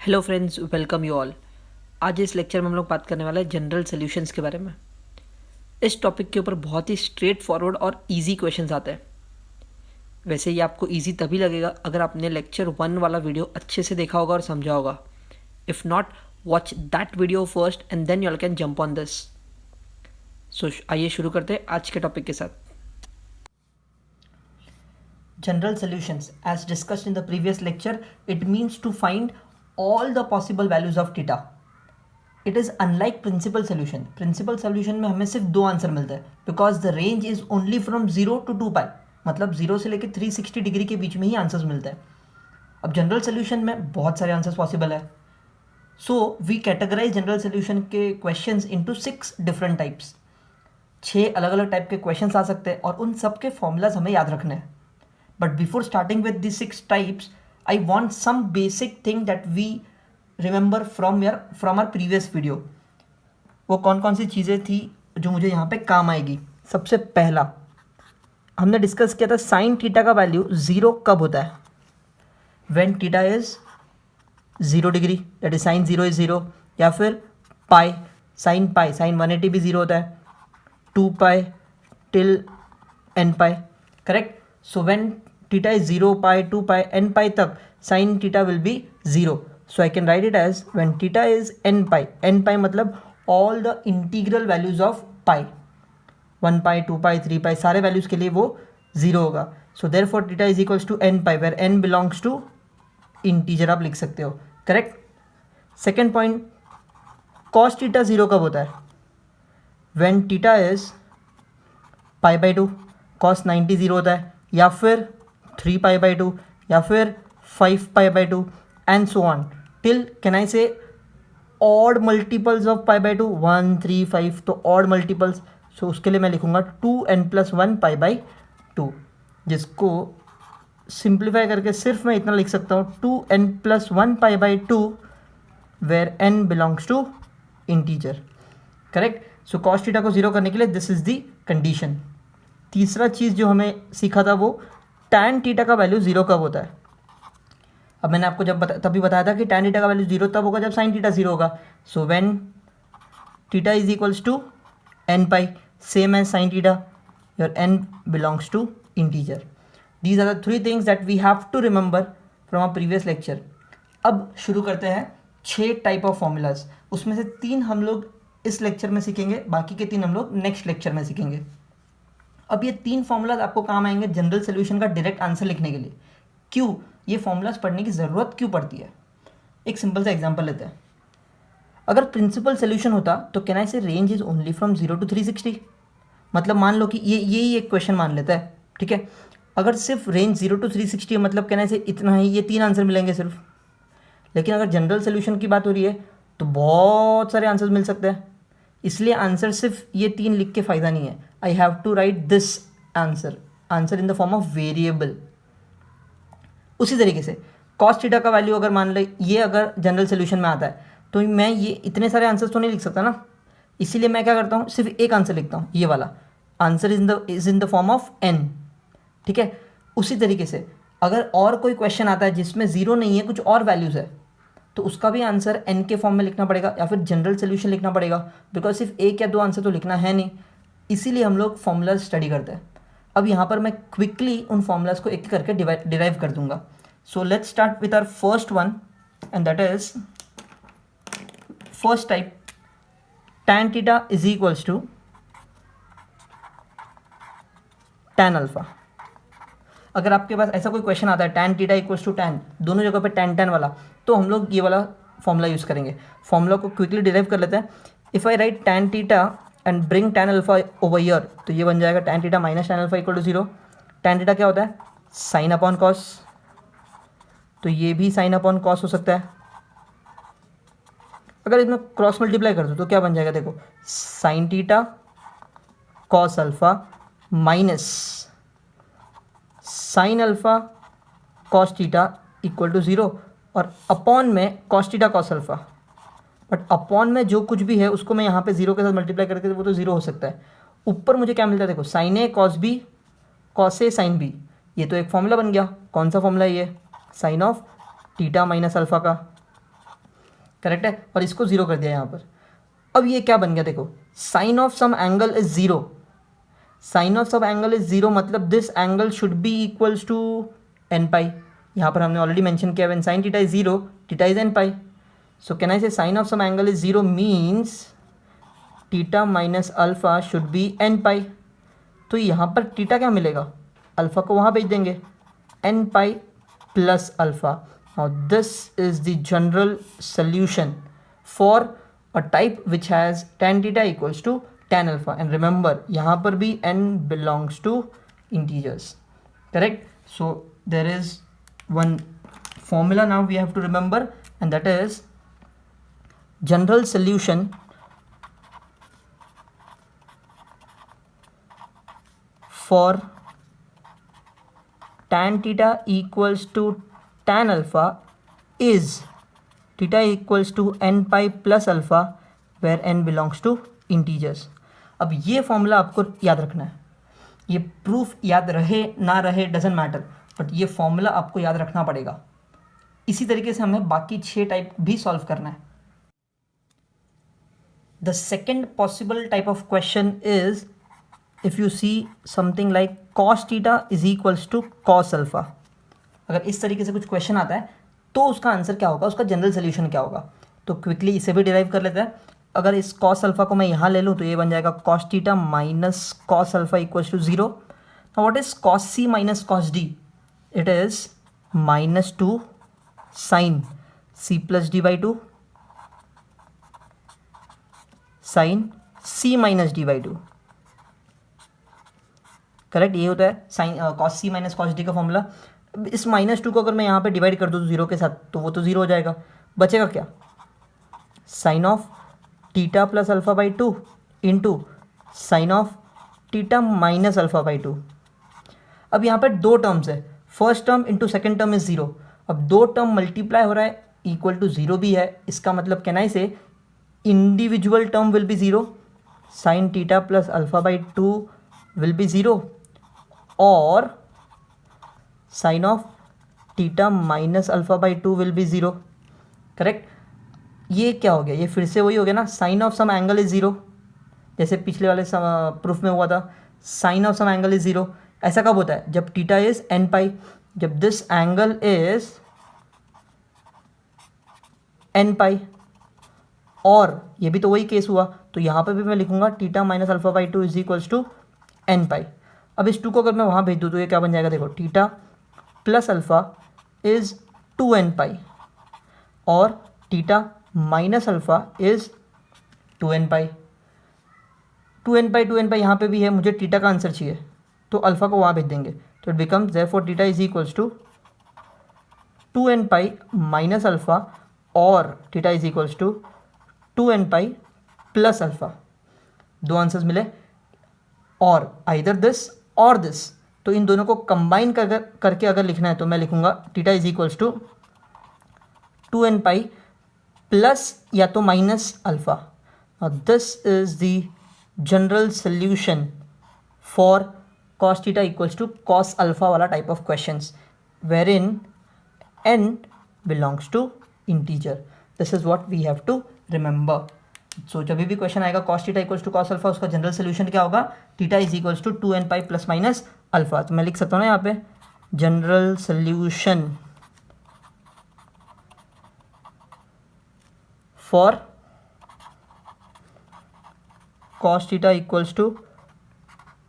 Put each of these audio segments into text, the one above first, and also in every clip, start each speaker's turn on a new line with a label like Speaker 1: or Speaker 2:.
Speaker 1: Hello friends, welcome you all. आज इस lecture में हम लोग बात करने वाले हैं जनरल सॉल्यूशंस के बारे में। इस टॉपिक के ऊपर बहुत ही स्ट्रेट फॉरवर्ड और इजी क्वेश्चंस आते हैं। वैसे ये आपको इजी तभी लगेगा अगर आपने लेक्चर 1 वाला वीडियो अच्छे से देखा होगा और समझा होगा। If not, watch that video first and then you all can jump on this. So आइए शुरू करते हैं आज के टॉपिक के साथ। General solutions, as discussed in the previous lecture, it means to find all the possible values of theta. It is unlike principal solution. Principal solution में हमें सिर्फ दो आंसर मिलते हैं because the range is only from 0 to 2 pi, मतलब 0 से लेकर 360 degree के बीच में ही आंसर्स मिलते हैं। अब जनरल सोल्यूशन में बहुत सारे आंसर्स पॉसिबल है। So we categorise general solution के क्वेश्चंस इनटू 6 डिफरेंट टाइप्स। 6 अलग अलग टाइप के क्वेश्चंस आ सकते हैं और उन सब के फॉर्मूलाज हमें याद रखने हैं। But before starting with these 6 types, I want some basic thing that we remember from our previous video. वो कौन कौन सी चीज़ें थी जो मुझे यहाँ पे काम आएगी। सबसे पहला हमने डिस्कस किया था साइन थीटा का वैल्यू 0 कब होता है? When theta is 0 degree, that is sine 0 is 0, या फिर पाई, साइन 180 भी 0 होता है, 2 pi till n pi, correct. So when theta is 0 pi 2 pi n pi तक sin theta will be 0. So I can write it as when theta is n pi मतलब all the integral values of pi, 1 pi 2 pi 3 pi सारे values के लिए वो 0 होगा। So therefore theta is equals to n pi where n belongs to integer आप लिख सकते हो, correct. Second point, cos theta 0 कब होता है? When theta is pi by 2, cos 90 0 होता है, या फिर 3 पाई बाई 2, या फिर 5 pi by 2 and so on till, can I say odd multiples of pi by 2, 1 3 5, तो ऑड मल्टीपल्स। सो उसके लिए मैं लिखूंगा 2n+1 पाई बाई 2, जिसको सिंप्लीफाई करके सिर्फ मैं इतना लिख सकता हूँ 2n+1 pi by 2 where n belongs to integer, correct. So cos theta को 0 करने के लिए दिस इज द कंडीशन। तीसरा चीज़ जो हमें सीखा था वो tan थीटा का वैल्यू 0 कब होता है? अब मैंने आपको तभी बताया था कि tan थीटा का वैल्यू 0 तब होगा जब sin थीटा 0 होगा। So when theta is equals to n pi, same as sin theta, your n belongs to integer. These are the 3 things that we have to remember from our previous lecture. अब शुरू करते हैं 6 type of formulas. उसमें से 3 हम लोग इस lecture में सीखेंगे, बाकी के 3 हम लोग नेक्स्ट लेक्चर में सीखेंगे। अब ये 3 फॉर्मूलाज आपको काम आएंगे जनरल सोल्यूशन का डायरेक्ट आंसर लिखने के लिए। क्यों ये फॉर्मूलाज पढ़ने की ज़रूरत क्यों पड़ती है? एक सिंपल सा एग्जांपल लेते हैं। अगर प्रिंसिपल सोल्यूशन होता तो कैन आई से range is only from 0 to 360, मतलब मान लो कि ये एक क्वेश्चन मान लेता है, ठीक है। अगर सिर्फ रेंज 0 to 360 है मतलब कैन आई से इतना ही, ये 3 आंसर मिलेंगे सिर्फ। लेकिन अगर जनरल सोल्यूशन की बात हो रही है तो बहुत सारे आंसर मिल सकते हैं, इसलिए आंसर सिर्फ ये 3 लिख के फ़ायदा नहीं है। I have to write this answer in the form of variable. उसी तरीके से कॉस थीटा का वैल्यू अगर मान ले ये अगर जनरल सोल्यूशन में आता है तो मैं ये इतने सारे आंसर्स तो नहीं लिख सकता ना, इसीलिए मैं क्या करता हूँ, सिर्फ एक आंसर लिखता हूँ, ये वाला answer is in the form of n, ठीक है। उसी तरीके से अगर और कोई क्वेश्चन आता है जिसमें 0 नहीं है, कुछ और वैल्यूज़ है, तो उसका भी आंसर n के फॉर्म में लिखना पड़ेगा या फिर जनरल सोल्यूशन लिखना पड़ेगा, बिकॉज सिर्फ एक या 2 आंसर तो लिखना है नहीं। इसीलिए हम लोग फॉर्मूलाज स्टडी करते हैं। अब यहाँ पर मैं क्विकली उन फॉर्मूलाज को एक एक करके डिराइव कर दूंगा। So let's start with our first one and that is first type, tan theta is equals to tan alpha. अगर आपके पास ऐसा कोई क्वेश्चन आता है tan theta equals to tan, दोनों जगह पे tan वाला, तो हम लोग ये वाला फॉर्मूला यूज़ करेंगे। फॉर्मूला को क्विकली डिराइव कर लेते हैं। If I write tan theta and bring tan alpha over here, तो ये बन जाएगा tan theta minus tan alpha equal to 0। tan theta क्या होता है? साइन अपॉन कॉस, तो ये भी साइन अपॉन कॉस हो सकता है। अगर इसमें क्रॉस मल्टीप्लाई कर दो तो क्या बन जाएगा? देखो, sine theta cos alpha minus sine alpha cos theta equal to 0, और अपॉन में cos theta cos alpha. But upon में जो कुछ भी है उसको मैं यहाँ पे 0 के साथ मल्टीप्लाई करके वो तो 0 हो सकता है। ऊपर मुझे क्या मिलता है? देखो, sign A cos B cos A sine B, ये तो एक फॉर्मूला बन गया। कौन सा फॉर्मूला है ये? Sine of theta minus alpha का, करेक्ट है, और इसको ज़ीरो कर दिया यहाँ पर। अब ये क्या बन गया देखो, sine of some angle is zero, sine of some angle is zero मतलब this angle should be equals to n pi. यहाँ पर हमने ऑलरेडी मेंशन किया when sine theta is zero theta is n pi. So can I say sine of some angle is zero means theta minus alpha should be n pi. तो यहाँ पर theta क्या मिलेगा, alpha को वहाँ भेज देंगे, n pi plus alpha. Now this is the general solution for a type which has tan theta equals to tan alpha, and remember यहाँ पर भी n belongs to integers, correct? So there is one formula now we have to remember, and that is general solution for tan theta equals to tan alpha is theta equals to n pi plus alpha where n belongs to integers. अब ये formula आपको याद रखना है, ये proof याद रहे ना रहे डजेंट मैटर, बट ये फॉर्मूला आपको याद रखना पड़ेगा। इसी तरीके से हमें बाकी 6 टाइप भी सॉल्व करना है। The second possible type of question is if you see something like cos theta is equals to cos alpha. अगर इस तरीके से कुछ क्वेश्चन आता है तो उसका आंसर क्या होगा, उसका जनरल सोल्यूशन क्या होगा। तो क्विकली इसे भी डिराइव कर लेते हैं। अगर इस कॉस अल्फ़ा को मैं यहाँ ले लूँ तो ये बन जाएगा cos theta minus cos alpha equals to zero. What is cos C minus cos D, it is minus two sine C plus D by two sine C minus D by two, correct. ये होता है sine cos C minus cos D का formula. इस minus two को अगर मैं यहाँ पे डिवाइड कर दूँ जीरो के साथ तो वो तो ज़ीरो हो जाएगा, बचेगा क्या, sine of theta plus alpha by two into sine of theta minus alpha by two. अब यहाँ पर दो टर्म्स है, first term into second term is zero. अब दो टर्म मल्टीप्लाई हो रहा है इक्वल टू ज़ीरो भी है, इसका मतलब कहना है से individual term will be zero, sine theta plus alpha by two will be zero और sine of theta minus alpha by two will be zero, correct. ये क्या हो गया, ये फिर से वही हो गया ना, sine of some angle is zero, जैसे पिछले वाले प्रूफ में हुआ था, sine of some angle is zero. ऐसा कब होता है, जब थीटा इज़ एन पाई, जब this angle is an pi. और ये भी तो वही केस हुआ, तो यहाँ पर भी मैं लिखूँगा theta minus alpha by two is equals to n pi. अब इस टू को अगर मैं वहाँ भेज दूँ तो ये क्या बन जाएगा, देखो theta plus alpha is two n pi और theta minus alpha is two n pi. Two n pi यहाँ पे भी है, मुझे थीटा का आंसर चाहिए तो अल्फ़ा को वहाँ भेज देंगे, तो it becomes therefore theta is equals to two n pi minus alpha और theta is equals to two n pi plus alpha. दो आंसर्स मिले, और आइदर दिस और दिस, तो इन दोनों को कंबाइन करके अगर लिखना है तो मैं लिखूंगा theta is equals to two n pi plus या तो minus alpha. This is the general solution for cos theta equals to cos alpha वाला type of questions where in n belongs to integer. This is what we have to remember. So जब भी question आएगा cos theta equals to cos alpha, उसका general solution क्या होगा, theta is equals to two n pi plus minus alpha. तो मैं लिख सकता हूँ ना यहाँ पे general solution for cos theta equals to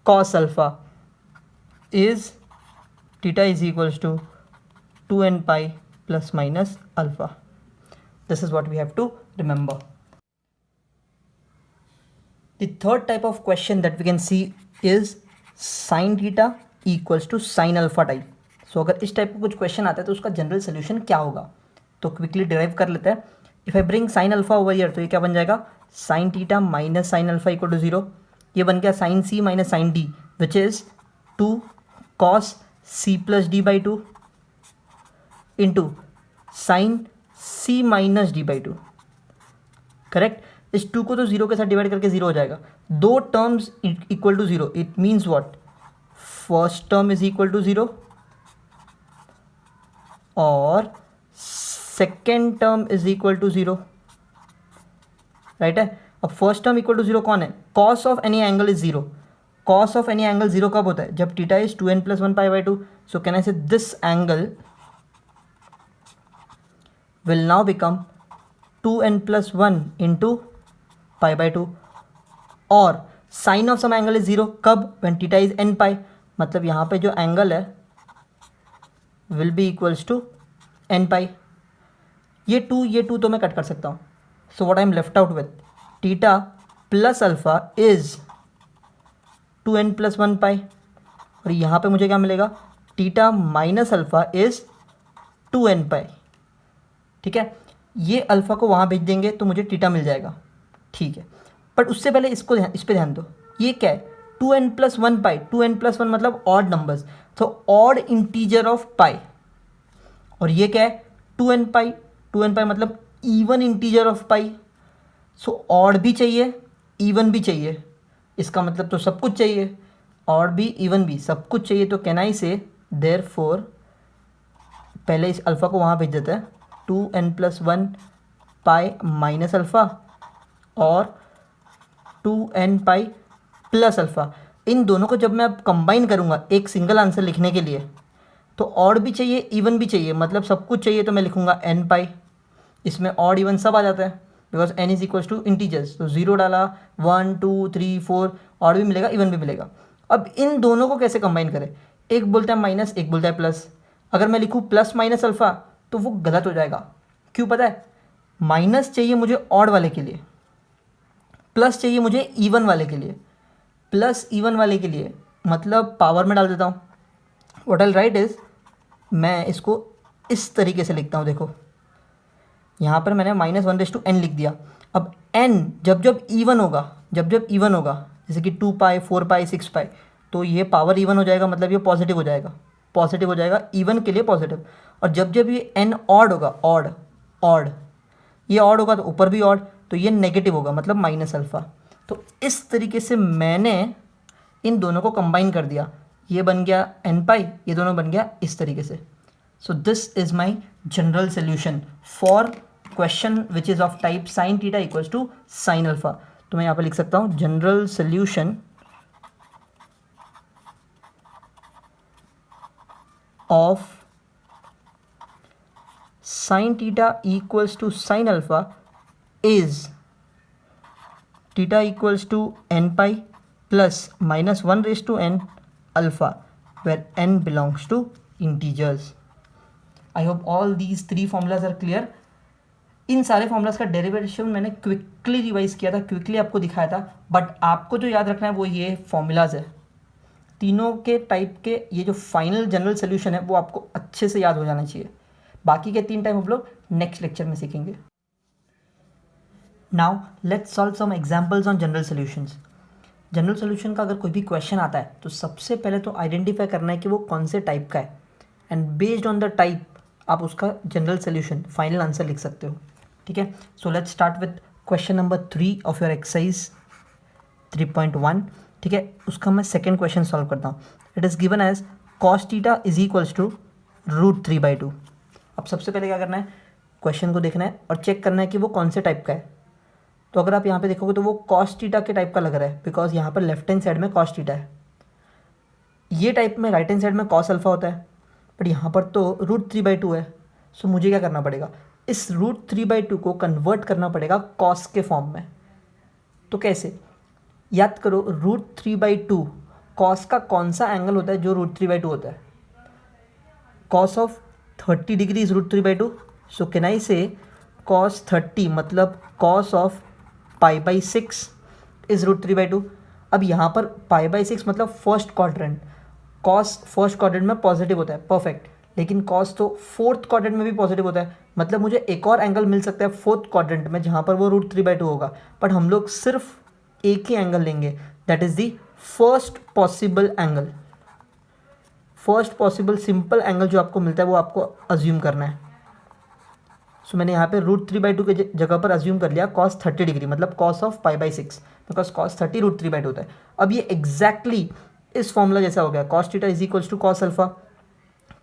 Speaker 1: cos alpha is theta is equals to two n pi plus minus alpha. This is what we have to remember. The third type of question that we can see is sin theta equals to sin alpha type. So अगर इस type का कुछ question आता है तो उसका general solution क्या होगा, तो क्विकली डिराइव कर लेते हैं। If I bring sine alpha over here तो ये क्या बन जाएगा, sine theta minus sine alpha equal to zero. ये बन गया sine C minus sine D which is two cos C plus D by two into sine C minus D by two, correct. इस two को तो zero के साथ divide करके zero हो जाएगा, दो terms equal to zero, it means what, first term is equal to zero और second term is equal to zero, right है। अब first term equal to zero कौन है, cos of any angle is zero. Cos of any angle zero कब होता है, जब theta is 2n + 1 pi by 2। So can I say this angle will now become 2n + 1 into pi by 2। और sine of some angle is zero कब, when theta is n pi, मतलब यहाँ पे जो एंगल है will be equals to n pi. ये two तो मैं कट कर सकता हूँ। So what I am left out with, theta plus alpha is 2n + 1 pi, और यहाँ पे मुझे क्या मिलेगा, theta minus alpha is 2n pi. ठीक है, ये अल्फा को वहाँ भेज देंगे तो मुझे थीटा मिल जाएगा। ठीक है, बट उससे पहले इस पे ध्यान दो, ये क्या है, 2n + 1 पाई। 2n + 1 मतलब ऑड नंबर्स, तो ऑड इंटीजर ऑफ पाई। और ये क्या है, 2n पाई। 2n पाई मतलब even integer of pi. So odd भी चाहिए, इवन भी चाहिए, इसका मतलब तो सब कुछ चाहिए, ऑड भी इवन भी सब कुछ चाहिए। तो कैन आई से देयरफॉर, पहले इस अल्फ़ा को वहाँ भेज देते हैं, 2n + 1 पाई माइनस अल्फ़ा और 2n पाई प्लस अल्फ़ा। इन दोनों को जब मैं अब कंबाइन करूँगा एक सिंगल आंसर लिखने के लिए, तो ऑड भी चाहिए इवन भी चाहिए, मतलब सब कुछ चाहिए। तो मैं लिखूँगा n पाई, इसमें ऑड इवन सब आ जाता है because n is equals to integers. तो 0 डाला, 1 2 3 4, ऑड भी मिलेगा इवन भी मिलेगा। अब इन दोनों को कैसे कंबाइन करें, एक बोलता है माइनस, एक बोलता है प्लस। अगर मैं लिखूँ प्लस माइनस अल्फ़ा तो वो गलत हो जाएगा। क्यों पता है, माइनस चाहिए मुझे ऑड वाले के लिए, प्लस चाहिए मुझे इवन वाले के लिए। प्लस इवन वाले के लिए मतलब पावर में डाल देता हूँ। व्हाट आई राइट इज, मैं इसको इस तरीके से लिखता हूँ। देखो यहाँ पर मैंने -1/n लिख दिया। अब n जब जब इवन होगा, जैसे कि 2 पाई 4 पाई 6 पाई, तो ये पावर इवन हो जाएगा, मतलब ये पॉजिटिव हो जाएगा, इवन के लिए पॉजिटिव। और जब जब ये n ऑड होगा, ऑड ये ऑड होगा तो ऊपर भी ऑड, तो ये नेगेटिव होगा, मतलब माइनस अल्फ़ा। तो इस तरीके से मैंने इन दोनों को कंबाइन कर दिया, ये बन गया n पाई, ये दोनों बन गया इस तरीके से। So this is my general solution for question which is of type sine theta equals to sine alpha. तो मैं यहाँ पर लिख सकता हूँ general solution of sine theta equals to sine alpha is theta equals to n pi plus -1/n alpha where n belongs to integers. I hope all these three formulas are clear. इन सारे formulas का derivation मैंने quickly revise किया था, quickly आपको दिखाया था, but आपको जो याद रखना है वो ये फॉर्मूलाज है। तीनों के टाइप के ये जो फाइनल जनरल सोल्यूशन है वो आपको अच्छे से याद हो जाना चाहिए। बाकी के 3 टाइप हम लोग नेक्स्ट लेक्चर में सीखेंगे। Now let's solve some examples on general solutions. General solution का अगर कोई भी क्वेश्चन आता है तो सबसे पहले तो आइडेंटिफाई करना है कि वो कौन से टाइप का है, and based on the type आप उसका जनरल सोल्यूशन फाइनल आंसर लिख सकते हो। ठीक है, सो let's start with question number 3 of your exercise 3.1। ठीक है, उसका मैं सेकेंड क्वेश्चन सॉल्व करता हूँ। It is given as cos theta is equals to √3/2। अब सबसे पहले क्या करना है, क्वेश्चन को देखना है और चेक करना है कि वो कौन से टाइप का है। तो अगर आप यहाँ पे देखोगे तो वो कॉस थीटा के टाइप का लग रहा है, बिकॉज यहाँ पर लेफ्ट हैंड साइड में कॉस थीटा है। ये टाइप में राइट हैंड साइड में कॉस अल्फा होता है, बट यहाँ पर तो √3/2 है। सो मुझे क्या करना पड़ेगा, इस √3/2 को कन्वर्ट करना पड़ेगा कॉस के फॉर्म में। तो कैसे, याद करो √3/2 कॉस का कौन सा एंगल होता है जो √3/2 होता है, cos of 30 degree is √3/2। So can I से कॉस 30 मतलब कॉस ऑफ π/6 इज √3/2। अब यहाँ पर π/6 मतलब first quadrant, cos first quadrant में पॉजिटिव होता है, परफेक्ट, लेकिन कॉस तो फोर्थ क्वाड्रेंट में भी पॉजिटिव होता है, मतलब मुझे एक और एंगल मिल सकता है फोर्थ क्वाड्रेंट में जहाँ पर वो √3/2 होगा। बट हम लोग सिर्फ एक ही एंगल लेंगे, that is the first possible angle. First possible simple angle जो आपको मिलता है वो आपको अज्यूम करना है। सो मैंने यहाँ पे √3/2 के जगह पर अज्यूम कर लिया कॉस 30 डिग्री, मतलब कॉस ऑफ π/6, बिकॉज कॉस 30 √3/2 होता है। अब ये एग्जैक्टली इस फॉर्मूला जैसा हो गया, cos theta is equals to cos alpha,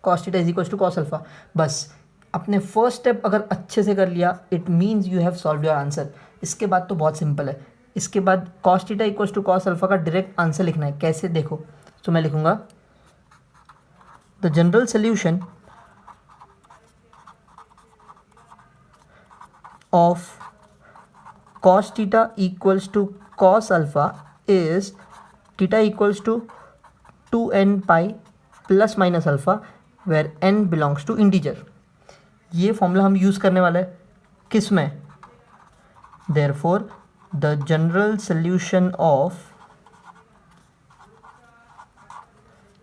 Speaker 1: cos theta is equals to cos alpha. बस अपने फर्स्ट स्टेप अगर अच्छे से कर लिया, it means you have solve your answer. इसके बाद तो बहुत सिंपल है, इसके बाद cos theta equals to cos alpha का डायरेक्ट आंसर लिखना है। कैसे देखो, तो मैं लिखूंगा the general solution of cos theta equals to cos alpha is theta equals to 2n pi plus minus alpha where n belongs to integer। ये formula हम यूज़ करने वाले हैं किस में? therefore the general solution of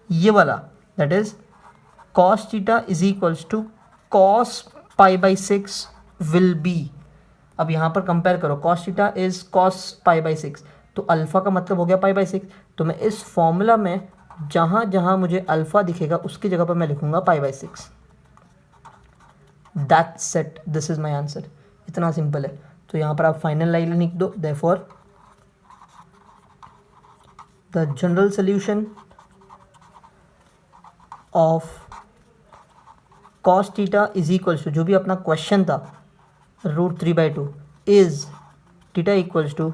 Speaker 1: ये वाला that is cos theta is equals to cos pi by 6 will be। अब यहाँ पर कंपेयर करो, cos theta is cos pi by 6, तो अल्फ़ा का मतलब हो गया पाई बाई 6। तो मैं इस फॉर्मूला में जहाँ जहाँ मुझे अल्फ़ा दिखेगा उसकी जगह पर मैं लिखूंगा pi by 6। That's set, this is my answer. इतना सिंपल है। तो यहाँ पर आप फाइनल लाइन लिख दो, therefore the general solution of cos theta is equals to, जो भी अपना क्वेश्चन था, √3/2 is theta equals to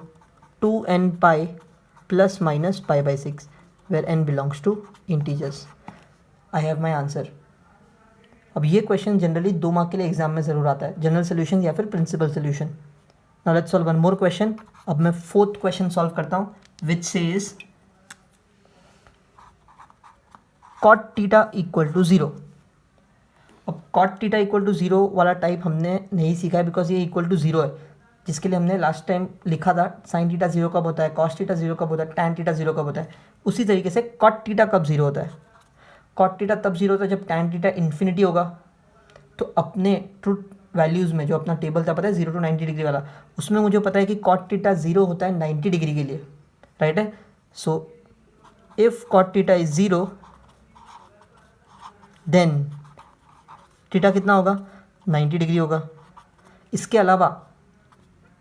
Speaker 1: 2n pi plus minus pi by 6 where n belongs to integers। I have my answer। अब ये question generally 2 mark के लिए exam में ज़रूर आता है, जनरल सोल्यूशन या फिर principal solution. Now let's solve one more question. अब मैं 4th क्वेश्चन सॉल्व करता हूँ which says cot theta equal to 0। अब cot थीटा इक्वल टू 0 वाला टाइप हमने नहीं सीखा है बिकॉज ये इक्वल टू 0 है, जिसके लिए हमने लास्ट टाइम लिखा था साइन थीटा 0 कब होता है, cos थीटा 0 कब होता है, tan थीटा 0 कब होता है। उसी तरीके से cot थीटा कब 0 होता है? cot थीटा तब 0 होता है जब tan थीटा इन्फिनिटी होगा। तो अपने ट्रूथ वैल्यूज़ में जो अपना टेबल था पता है 0 to 90 डिग्री वाला, उसमें मुझे पता है कि cot थीटा 0 होता है 90 डिग्री के लिए, राइट है। So if cot theta is 0 then theta कितना होगा? 90 डिग्री होगा। इसके अलावा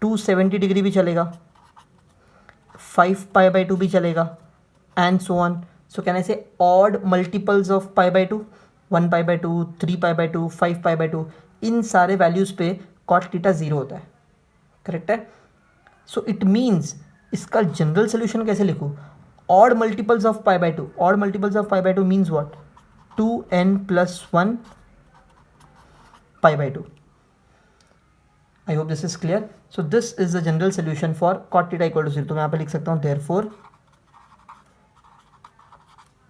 Speaker 1: 270 डिग्री भी चलेगा, 5 पाई बाई 2 भी चलेगा, and so on. So can I say odd multiples of pi by 2, 1 pi by 2, 3 pi by 2, 5 pi by 2, इन सारे वैल्यूज़ पे cot थीटा 0 होता है, करेक्ट है। सो इट मीन्स इसका जनरल सोल्यूशन कैसे लिखूँ? Odd multiples of pi by 2, odd multiples of pi by 2 means what? 2n plus 1 pi by 2। I hope this is clear। So this is the general solution for cot theta equal to 0। तो मैं यहाँ पे लिख सकता हूँ therefore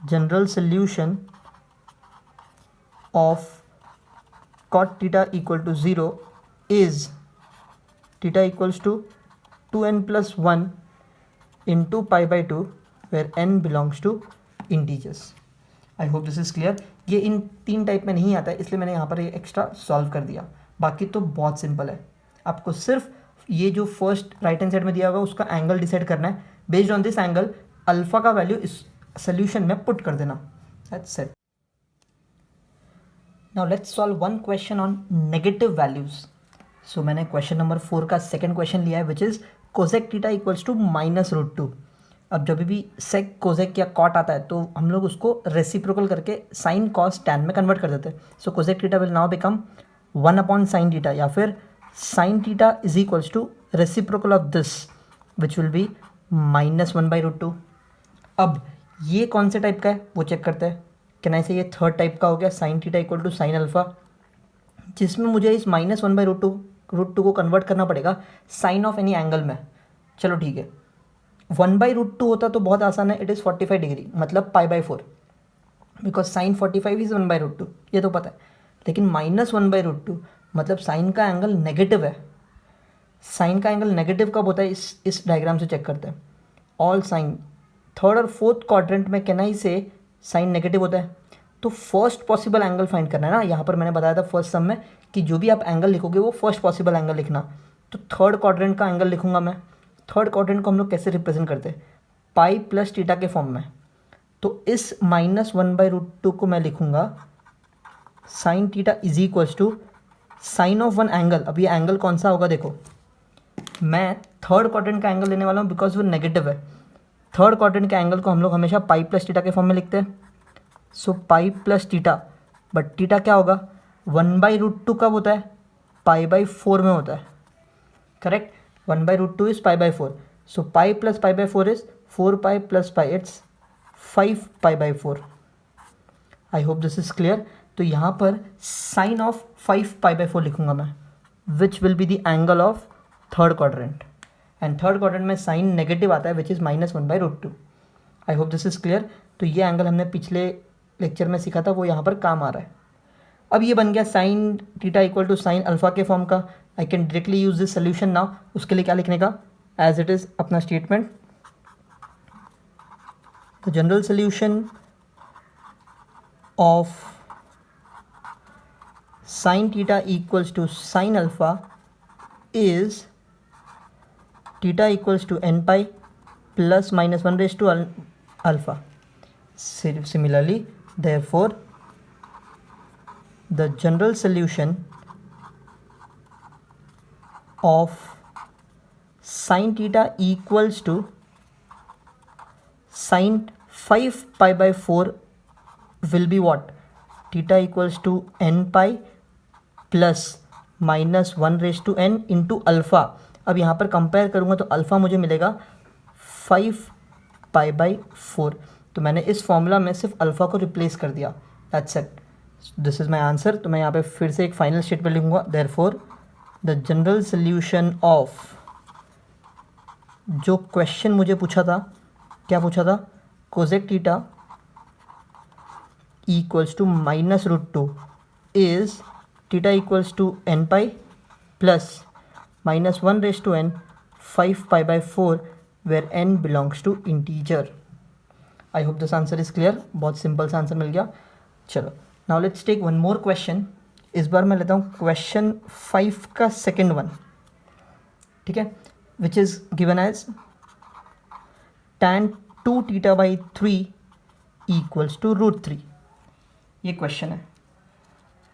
Speaker 1: general solution of cot theta equal to 0 is theta equals to 2n plus 1 into pi by 2 where n belongs to integers। I hope this is clear. ये इन 3 type में नहीं आता है, इसलिए मैंने यहाँ पर ये एक्स्ट्रा सॉल्व कर दिया। बाकी तो बहुत सिंपल है, आपको सिर्फ ये जो फर्स्ट राइट हैंड साइड में दिया होगा उसका एंगल डिसाइड करना है। Based on this angle alpha का वैल्यू इस सोल्यूशन में पुट कर देना। That's it. Now let's solve one question on negative values. So मैंने क्वेश्चन नंबर 4 का सेकेंड क्वेश्चन लिया है which is cosec theta equals to -√2। अब जब भी सेक कोसेक या कॉट आता है तो हम लोग उसको रेसिप्रोकल करके साइन कॉस टैन में कन्वर्ट कर देते हैं। So cosec theta will now become 1/sin theta, या फिर sine theta is equals to reciprocal of this which will be -1/√2। अब ये कौन से टाइप का है वो चेक करते हैं। कैन आई से ये थर्ड टाइप का हो गया, sine theta equal to sine alpha, जिसमें मुझे इस -1/√2 को कन्वर्ट करना पड़ेगा साइन ऑफ एनी एंगल में। चलो ठीक है, 1/√2 होता तो बहुत आसान है, इट इज़ 45 डिग्री, मतलब π/4, बिकॉज साइन 45 इज़ 1/√2, ये तो पता है। लेकिन -1/√2 मतलब साइन का एंगल नेगेटिव है। साइन का एंगल नेगेटिव कब होता है इस डायग्राम से चेक करते हैं। ऑल साइन थर्ड और फोर्थ क्वाड्रेंट में can I say sign negative होता है। तो फर्स्ट पॉसिबल एंगल फाइंड करना है ना। यहाँ पर मैंने बताया था फर्स्ट सम में कि जो भी आप एंगल लिखोगे वो फर्स्ट पॉसिबल एंगल लिखना। तो थर्ड क्वाड्रेंट का एंगल लिखूंगा मैं। थर्ड क्वाड्रेंट को हम लोग कैसे रिप्रेजेंट करते हैं? पाई प्लस थीटा के फॉर्म में। तो इस -1/√2 को मैं लिखूंगा sine theta is equals to sine of one angle. अब ये एंगल कौन सा होगा देखो, मैं थर्ड क्वाड्रेंट का एंगल लेने वाला हूँ बिकॉज वो नेगेटिव है। थर्ड क्वाड्रेंट के एंगल को हम लोग हमेशा पाई प्लस थीटा के फॉर्म में लिखते हैं। So pi plus theta, but theta क्या होगा? 1/√2 कब होता है? π/4 में होता है, correct. 1/√2 is pi by 4. So pi plus pi by 4 is 4 pi plus pi, it's 5 pi by 4. I hope this is clear. तो यहाँ पर साइन ऑफ 5 pi by 4 लिखूंगा मैं, विच will be the angle of third quadrant, and third quadrant में sign negative आता है which is -1/√2. I hope this is clear. तो ये एंगल हमने पिछले लेक्चर में सीखा था, वो यहाँ पर काम आ रहा है. अब ये बन गया sine theta equal to sine alpha के फॉर्म का. I can directly use this solution now. उसके लिए क्या लिखने का, एज इट इज़ अपना statement, the general solution of sin theta equals to sin alpha is theta equals to n pi plus minus 1 raised to alpha. Similarly, therefore, the general solution of sin theta equals to sin 5 pi by 4 will be what? Theta equals to n pi plus -1 raise to n into alpha. अब यहाँ पर compare करूँगा तो alpha मुझे मिलेगा 5 pi by 4. तो मैंने इस फॉर्मूला में सिर्फ अल्फ़ा को रिप्लेस कर दिया. That's it, this is my answer. तो मैं यहाँ पे फिर से एक फाइनल स्टेटमेंट लिखूँगा, therefore the general solution of, जो क्वेश्चन मुझे पूछा था, क्या पूछा था, cosec theta equals to -√2 is theta equals to n pi plus -1 raised to n 5 pi by 4 where n belongs to integer. I hope this answer is clear. बहुत simple सा answer मिल गया. चलो, now let's take one more question. इस बार मैं लेता हूँ question 5 का second one, ठीक है, which is given as tan 2 theta by 3 equals to √3. ये क्वेश्चन है.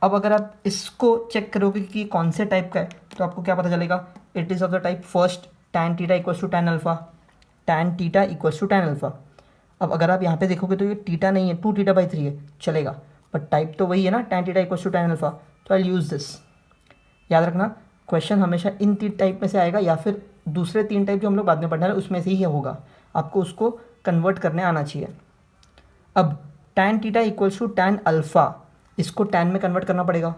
Speaker 1: अब अगर आप इसको चेक करोगे कि कौन से टाइप का है, तो आपको क्या पता चलेगा, it is of the type first tan theta equals to tan alpha, tan theta equals to tan alpha. अब अगर आप यहाँ पे देखोगे तो ये थीटा नहीं है, 2 theta by 3 है, चलेगा, बट टाइप तो वही है ना, tan theta equals to tan alpha. तो आई यूज़ दिस. याद रखना, क्वेश्चन हमेशा इन 3 टाइप में से आएगा, या फिर दूसरे 3 टाइप जो हम लोग बाद में पढ़ने वाले उसमें से ही होगा. आपको उसको कन्वर्ट करने आना चाहिए. अब tan theta equals to tan alpha, इसको tan में कन्वर्ट करना पड़ेगा.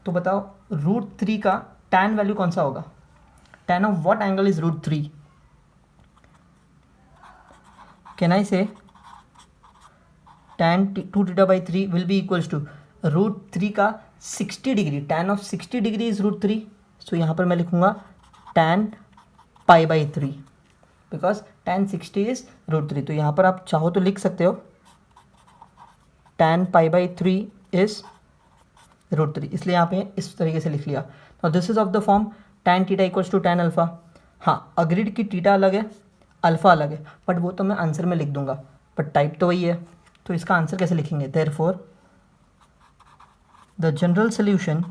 Speaker 1: तो बताओ √3 का tan वैल्यू कौन सा होगा, tan of what angle is √3. Can I say tan 2 theta by 3 will be equals to √3 का 60 degree, tan of 60 degree is √3. So यहाँ पर मैं लिखूँगा tan pi by 3 because tan 60 is √3. तो यहाँ पर आप चाहो तो लिख सकते हो tan पाई बाई 3 इज √3, इसलिए यहाँ पे इस तरीके से लिख लिया. और this is of the form tan theta equals to tan alpha. हाँ, अग्रीड की थीटा अलग है, अल्फ़ा अलग है, बट वो तो मैं आंसर में लिख दूंगा, बट टाइप तो वही है. तो इसका आंसर कैसे लिखेंगे, therefore the general solution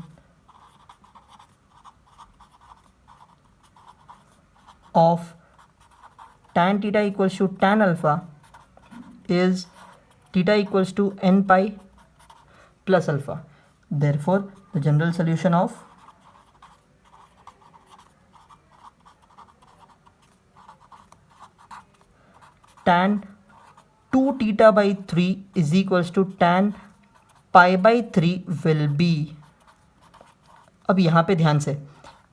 Speaker 1: of tan theta equals to tan alpha is theta equals to n pi plus alpha. Therefore, the general solution of tan 2 theta by 3 is equals to tan pi by 3 will be. अब यहाँ पे ध्यान से,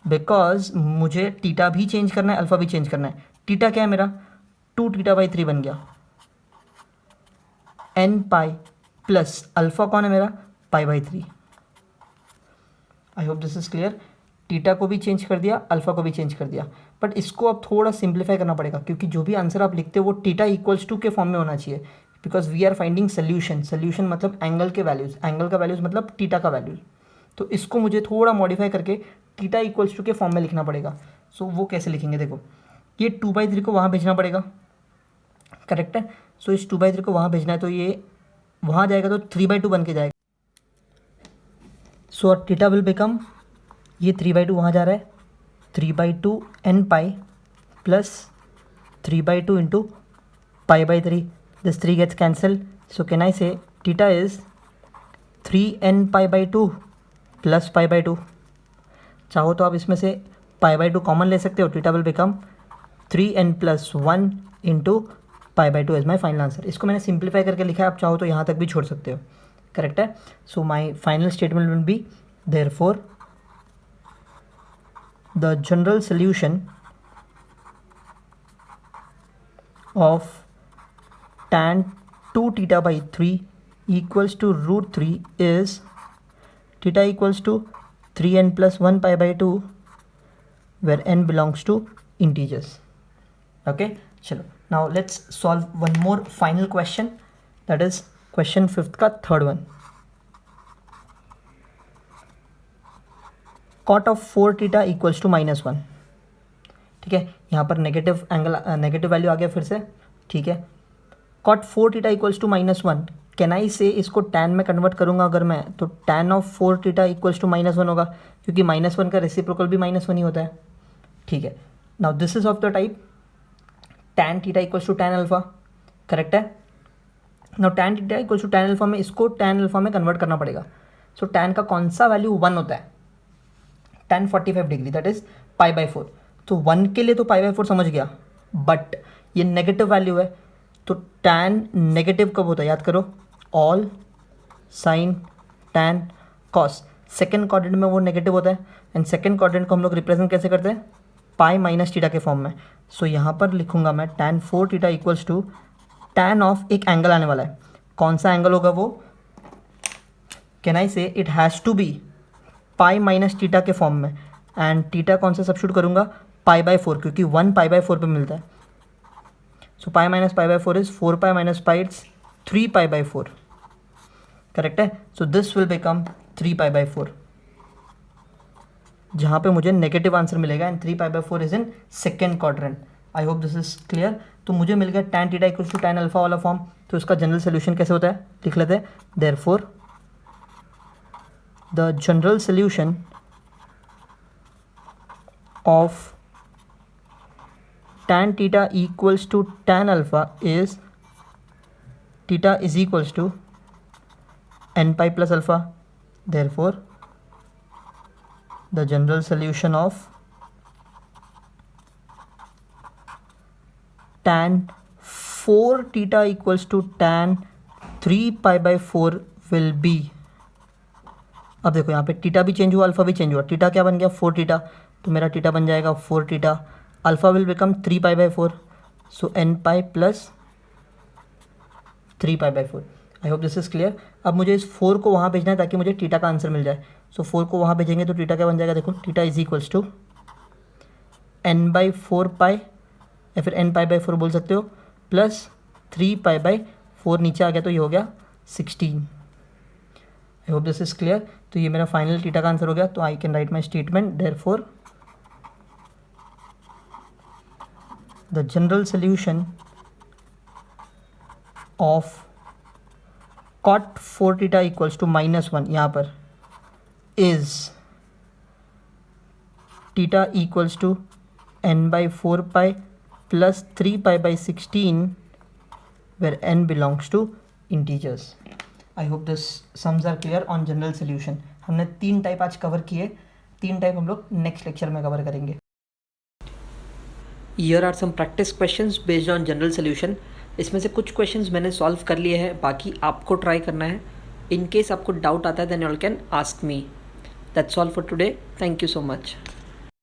Speaker 1: because मुझे theta भी change करना है, alpha भी चेंज करना है. थीटा क्या है मेरा, 2 theta by 3 बन गया, n पाई प्लस अल्फ़ा कौन है मेरा, पाई by 3. I hope this is clear. Theta को भी चेंज कर दिया, अल्फ़ा को भी चेंज कर दिया, बट इसको अब थोड़ा सिंप्लीफाई करना पड़ेगा, क्योंकि जो भी आंसर आप लिखते हो वो थीटा इक्वल्स टू के फॉर्म में होना चाहिए, because we are finding solution. Solution मतलब एंगल के वैल्यूज़, एंगल का वैल्यूज़ मतलब थीटा का वैल्यूज़. तो इसको मुझे थोड़ा मॉडिफाई करके थीटा इक्वल्स टू के फॉर्म में लिखना पड़ेगा. सो वो कैसे लिखेंगे, देखो ये 2/3 को वहाँ भेजना पड़ेगा, करेक्ट है. सो इस 2/3 को वहाँ भेजना है, तो ये वहाँ जाएगा तो 3/2 बन के जाएगा. सो थीटा विल बिकम, ये 3/2 वहाँ जा रहा है, 3/2 n pi plus 3/2 into pi by 3. This 3 gets cancel. So can I say theta is 3n pi by 2 plus pi by 2. चाहो तो आप इसमें से पाई बाई टू कॉमन ले सकते हो, theta will become 3n+1 into pi by two is my final answer. इसको मैंने सिंप्लीफाई करके लिखा है, आप चाहो तो यहाँ तक भी छोड़ सकते हो, करेक्ट है। So my final statement will be therefore the general solution of tan 2 theta by 3 equals to root 3 is theta equals to 3n+1 pi by 2 where n belongs to integers. Okay, chalo, now let's solve one more final question, that is question 5th का third one. cot of 4 theta equals to -1. ठीक है, यहाँ पर negative angle negative value आ गया फिर से, ठीक है। cot 4 theta equals to -1, can I say इसको tan में कन्वर्ट करूँगा अगर मैं, तो tan of 4 theta equals to -1 होगा, क्योंकि -1 का रेसिप्रोकल भी -1 ही होता है, ठीक है। Now this is of the type tan theta equals to tan alpha, correct है। Now tan theta equals to tan alpha में इसको tan अल्फा में कन्वर्ट करना पड़ेगा। सो tan का कौन सा वैल्यू 1 होता है, tan 45 डिग्री, दैट इज π/4। तो 1 के लिए तो π/4 समझ गया, बट ये नेगेटिव वैल्यू है, तो tan नेगेटिव कब होता है याद करो, all sine tan cos, second quadrant में वो नेगेटिव होता है। एंड सेकेंड क्वाड्रेंट को हम लोग रिप्रेजेंट कैसे करते हैं, पाई माइनस थीटा के फॉर्म में। सो यहाँ पर लिखूंगा मैं tan 4 theta equals to tan of एक एंगल आने वाला है, कौन सा एंगल होगा वो, can I say it has to be pi minus theta के फॉर्म में, एंड थीटा कौन सा सब्स्टिट्यूट करूँगा, π/4, क्योंकि 1 π/4 पे मिलता है। So pi minus π/4 is 4 pi minus pi, it's 3 π/4, correct है। सो दिस विल बिकम 3 π/4, जहाँ पे मुझे नेगेटिव आंसर मिलेगा, and 3 π/4 is in second quadrant. I hope this is clear. तो मुझे मिल गया tan theta equals to tan alpha वाला फॉर्म। तो इसका जनरल सोल्यूशन कैसे होता है लिख लेते हैं, therefore the general solution of tan theta equals to tan alpha is theta is equals to n pi plus alpha. Therefore, the general solution of tan 4 theta equals to tan 3 π/4 will be, अब देखो यहाँ पे theta भी change हुआ, alpha भी change हुआ। Theta क्या बन गया 4 थीटा, तो मेरा थीटा बन जाएगा 4 theta. Alpha will become 3 π/4, so n pi plus 3 π/4। I hope this is clear. अब मुझे इस 4 को वहाँ भेजना है ताकि मुझे थीटा का आंसर मिल जाए। सो 4 को वहाँ भेजेंगे तो थीटा क्या बन जाएगा, देखो theta is equals to n/4 pi, या फिर n π/4 बोल सकते हो, प्लस 3 π/4 नीचे आ गया तो ये हो गया 16। आई होप दिस इज क्लियर। तो ये मेरा फाइनल थीटा का आंसर हो गया। तो I can write my statement, therefore the general solution of cot 4 theta equals to -1 यहाँ पर is theta equals to n/4 pi plus 3 π/16 where n belongs to integers. I hope this sums are clear on general solution. हमने 3 type आज cover किए, 3 type हम लोग next lecture में cover करेंगे। Here are some practice questions based on general solution. इसमें से कुछ questions मैंने solve कर लिए हैं, बाकी आपको try करना है। In case आपको doubt आता है then you all can ask me. That's all for today. Thank you so much.